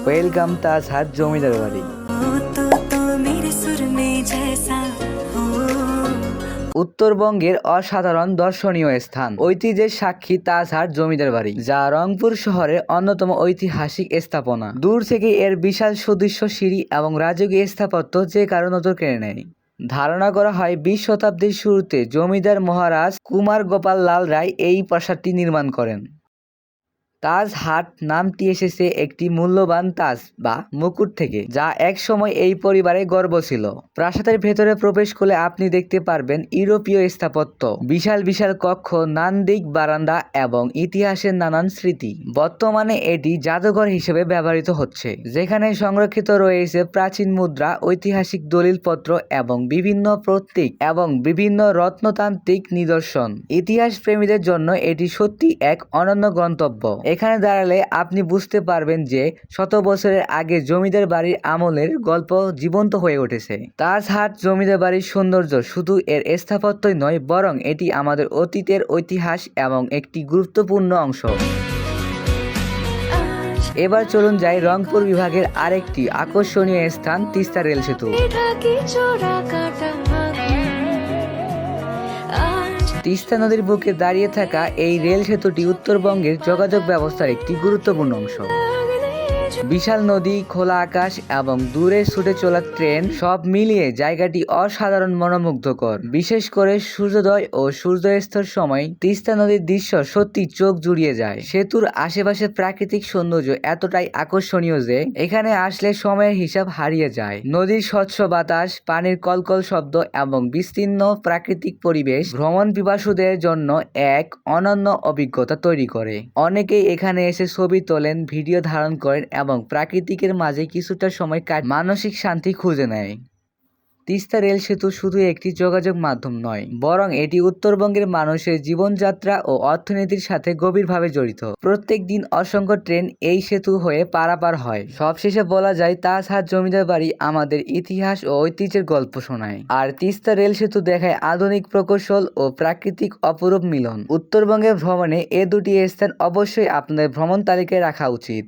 Welcome Tajhat জমিদার বাড়ি। উত্তরবঙ্গের অসাধারণ দর্শনীয় স্থান, ঐতিহ্যের সাক্ষী তাজহাট জমিদার বাড়ি, যা রংপুর শহরের অন্যতম ঐতিহাসিক স্থাপনা। দূর থেকে এর বিশাল সুদৃশ্য সিঁড়ি এবং রাজকীয় স্থাপত্য যে কারো নজর কেড়ে নেয়। ধারণা করা হয় 20 শতাব্দীর শুরুতে জমিদার মহারাজ কুমার গোপাল লাল রায় এই প্রাসাদটি নির্মাণ করেন। তাজহাট নামটি এসেছে একটি মূল্যবান তাজ বা মুকুট থেকে, যা একসময় এই পরিবারের গর্ব ছিল। প্রাসাদের ভেতরে প্রবেশ করলে আপনি দেখতে পারবেন ইউরোপীয় স্থাপত্য, বিশাল বিশাল কক্ষ, নান্দনিক বারান্দা এবং ইতিহাসের নানান স্মৃতি। বর্তমানে এটি জাদুঘর হিসেবে ব্যবহৃত হচ্ছে, যেখানে সংরক্ষিত রয়েছে প্রাচীন মুদ্রা, ঐতিহাসিক দলিলপত্র এবং বিভিন্ন প্রতীক এবং বিভিন্ন রত্নতান্ত্রিক নিদর্শন। ইতিহাস প্রেমীদের জন্য এটি সত্যি এক অনন্য গন্তব্য। এখানে দাঁড়ালে আপনি বুঝতে পারবেন যে শত বছরের আগে জমিদার বাড়ির আমলের গল্প জীবন্ত হয়ে উঠেছে। তাজহাট জমিদার বাড়ির সৌন্দর্য শুধু এর স্থাপত্যই নয়, বরং এটি আমাদের অতীতের ইতিহাস এবং একটি গুরুত্বপূর্ণ অংশ। এবার চলুন যাই রংপুর বিভাগের আরেকটি আকর্ষণীয় স্থান, তিস্তা রেল সেতু। তিস্তা নদীর বুকে দাঁড়িয়ে থাকা এই রেল সেতুটি উত্তরবঙ্গের যোগাযোগ ব্যবস্থার একটি গুরুত্বপূর্ণ অংশ। বিশাল নদী, খোলা আকাশ এবং দূরে ছুটে চলা ট্রেন সব মিলিয়ে জায়গাটি অসাধারণ মনোমুগ্ধকর। বিশেষ করে সূর্যোদয় ও সূর্যাস্তের সময় তিস্তা নদীর দৃশ্য সত্যি চোখ জুড়িয়ে যায়। সেতুর আশেপাশে প্রাকৃতিক সৌন্দর্য এতটাই আকর্ষণীয় যে এখানে আসলে সময়ের হিসাব হারিয়ে যায়। নদীর স্বচ্ছ বাতাস, পানির কলকল শব্দ এবং বিস্তীর্ণ প্রাকৃতিক পরিবেশ ভ্রমণ পিপাসুদের জন্য এক অনন্য অভিজ্ঞতা তৈরি করে। অনেকেই এখানে এসে ছবি তোলেন, ভিডিও ধারণ করেন এবং প্রাকৃতিকের মাঝে কিছুটা সময় মানসিক শান্তি খুঁজে নেয়। তিস্তা রেল সেতু শুধু একটি যোগাযোগ মাধ্যম নয়, বরং এটি উত্তরবঙ্গের মানুষের জীবনযাত্রা ও অর্থনীতির সাথে গভীরভাবে জড়িত। প্রত্যেক দিন অসংখ্য ট্রেন এই সেতু হয়ে পারাপার হয়। সবশেষে বলা যায়, তাজহাট জমিদার বাড়ি আমাদের ইতিহাস ও ঐতিহ্যের গল্প শোনায়, আর তিস্তা রেল সেতু দেখায় আধুনিক প্রকৌশল ও প্রাকৃতিক অপরূপ মিলন। উত্তরবঙ্গের ভ্রমণে এ দুটি স্থান অবশ্যই আপনাদের ভ্রমণ তালিকায় রাখা উচিত।